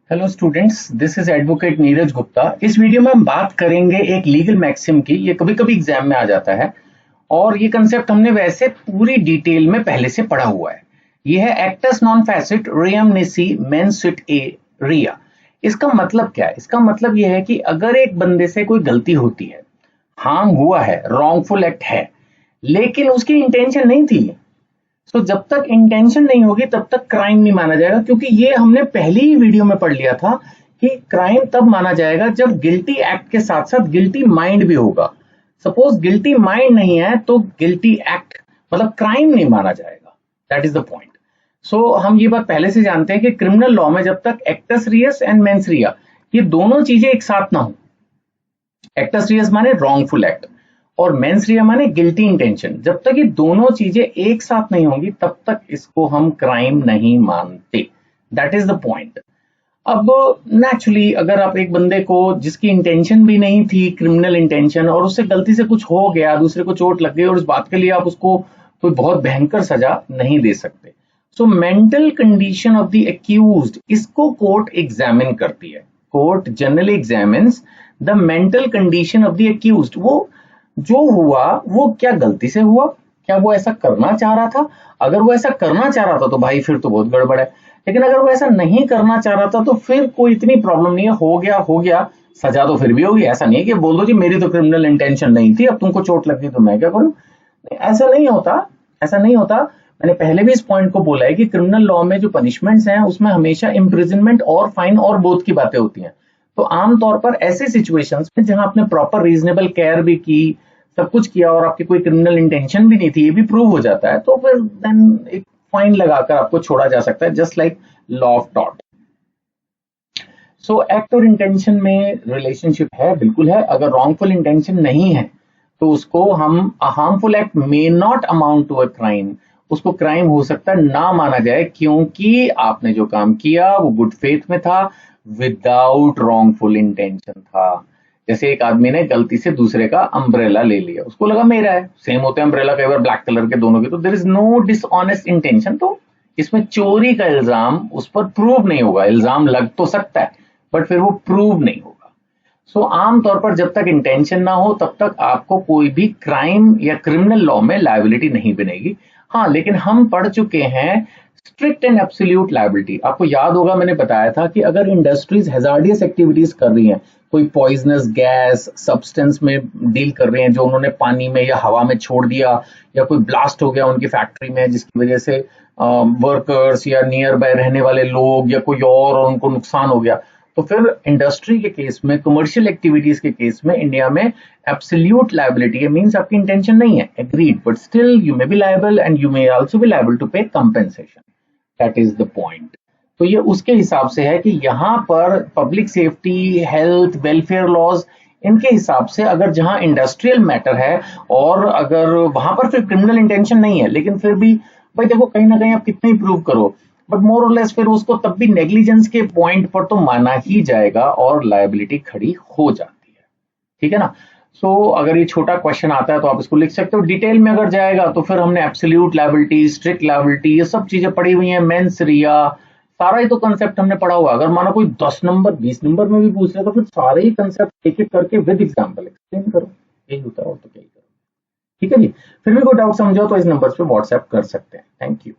Hello students, this is advocate Neeraj Gupta. इस video में हम बात करेंगे एक लीगल मैक्सिम की। ये कभी कभी एग्जाम में आ जाता है और ये कंसेप्ट हमने वैसे पूरी डिटेल में पहले से पढ़ा हुआ है। ये है एक्टस नॉन फैसिट रियम निसी मेन सुट ए रिया। इसका मतलब क्या है? इसका मतलब ये है कि अगर एक बंदे से कोई गलती होती है, हार्म हुआ है, रॉन्गफुल एक्ट है, लेकिन उसकी इंटेंशन नहीं थी, तो जब तक इंटेंशन नहीं होगी तब तक क्राइम नहीं माना जाएगा। क्योंकि ये हमने पहली ही वीडियो में पढ़ लिया था कि क्राइम तब माना जाएगा जब गिल्टी एक्ट के साथ साथ गिल्टी माइंड भी होगा। सपोज गिल्टी माइंड नहीं है तो गिल्टी एक्ट मतलब क्राइम नहीं माना जाएगा। That is the point. So हम ये बात पहले से जानते हैं कि क्रिमिनल लॉ में जब तक एक्टस रियस एंड मेंस रिया ये दोनों चीजें एक साथ ना हो, एक्टस रियस माने रॉन्गफुल एक्ट और मेंस रिया माने गिल्टी इंटेंशन, जब तक ये दोनों चीजें एक साथ नहीं होंगी तब तक इसको हम क्राइम नहीं मानते। That is the point. अब नेचुरली अगर आप एक बंदे को जिसकी इंटेंशन भी नहीं थी, क्रिमिनल इंटेंशन, और उससे गलती से कुछ हो गया, दूसरे को चोट लग गई और उस बात के लिए आप उसको कोई बहुत भयंकर सजा नहीं दे सकते। So mental condition of the accused, इसको कोर्ट एग्जामिन करती है। Court generally examines the mental condition of the accused. वो जो हुआ वो क्या गलती से हुआ, क्या वो ऐसा करना चाह रहा था? अगर वो ऐसा करना चाह रहा था तो भाई फिर तो बहुत गड़बड़ है। लेकिन अगर वो ऐसा नहीं करना चाह रहा था तो फिर कोई इतनी प्रॉब्लम नहीं है, हो गया, सजा तो फिर भी होगी। ऐसा नहीं है कि बोल दो जी मेरी तो क्रिमिनल इंटेंशन नहीं थी, अब तुमको चोट लग गई तो मैं क्या करूं। ऐसा नहीं होता, ऐसा नहीं होता। मैंने पहले भी इस पॉइंट को बोला है कि क्रिमिनल लॉ में जो पनिशमेंट्स हैं उसमें हमेशा इम्प्रिजनमेंट और फाइन और बोथ की बातें होती हैं। तो आमतौर पर ऐसे सिचुएशंस में जहां आपने प्रॉपर रीजनेबल केयर भी की, सब कुछ किया और आपकी कोई क्रिमिनल इंटेंशन भी नहीं थी, ये भी प्रूव हो जाता है, तो फिर देन एक फाइन लगाकर आपको छोड़ा जा सकता है, just like law of tort. So act और इंटेंशन में रिलेशनशिप है, बिल्कुल है। अगर रॉन्गफुल इंटेंशन नहीं है तो उसको हम harmful act may not amount to a crime, उसको क्राइम हो सकता है ना माना जाए, क्योंकि आपने जो काम किया वो गुड फेथ में था, विदाउट रॉन्गफुल इंटेंशन था। जैसे एक आदमी ने गलती से दूसरे का अम्ब्रेला ले लिया, उसको लगा मेरा है, सेम होते हैं अम्ब्रेला कई बार ब्लैक कलर के दोनों के, तो there is no dishonest intention, तो इसमें चोरी का इल्जाम उस पर प्रूव नहीं होगा। इल्जाम लग तो सकता है बट फिर वो प्रूव नहीं होगा। सो आमतौर पर जब तक इंटेंशन ना हो तब तक आपको कोई भी क्राइम या क्रिमिनल लॉ में लायबिलिटी नहीं बनेगी। हाँ, लेकिन हम पढ़ चुके हैं स्ट्रिक्ट एंड एब्सोल्यूट लायबिलिटी। आपको याद होगा मैंने बताया था कि अगर इंडस्ट्रीज हैजार्डियस एक्टिविटीज कर रही हैं, कोई पॉइजनस गैस सब्सटेंस में डील कर रहे हैं जो उन्होंने पानी में या हवा में छोड़ दिया, या कोई ब्लास्ट हो गया उनकी फैक्ट्री में जिसकी वजह से वर्कर्स या नियर बाय रहने वाले लोग या कोई और उनको नुकसान हो गया, तो फिर इंडस्ट्री के केस में, कमर्शियल एक्टिविटीज के केस में इंडिया में एब्सोल्यूट लायबिलिटी है। मींस आपकी इंटेंशन नहीं है, agreed, but still you may be liable and you may also be liable to pay compensation. That is the point. तो ये उसके हिसाब से है कि यहाँ पर public safety, health, welfare laws, इनके हिसाब से अगर जहां इंडस्ट्रियल मैटर है और अगर वहां पर फिर क्रिमिनल इंटेंशन नहीं है, लेकिन फिर भी भाई देखो कहीं ना कहीं आप कितना ही प्रूव करो, बट मोर और लेस फिर उसको तब भी नेग्लिजेंस के पॉइंट पर तो माना ही जाएगा और लायबिलिटी खड़ी हो जाती है। ठीक है ना? सो अगर ये छोटा क्वेश्चन आता है तो आप इसको लिख सकते हो। डिटेल में अगर जाएगा तो फिर हमने एब्सोल्यूट लायबिलिटी, स्ट्रिक्ट लायबिलिटी, ये सब चीजें पढ़ी हुई हैं, मेंस रिया, सारा ही तो कंसेप्ट हमने पढ़ा हुआ। अगर मानो कोई 10 नंबर 20 नंबर में भी पूछ रहे तो फिर सारे ही कंसेप्ट एक एक करके विद एग्जांपल एक्सप्लेन करो, यही होता है और तो क्या ही करो। ठीक है जी? फिर भी कोई डाउट समझो तो इस नंबर पे व्हाट्सएप कर सकते हैं। Thank you.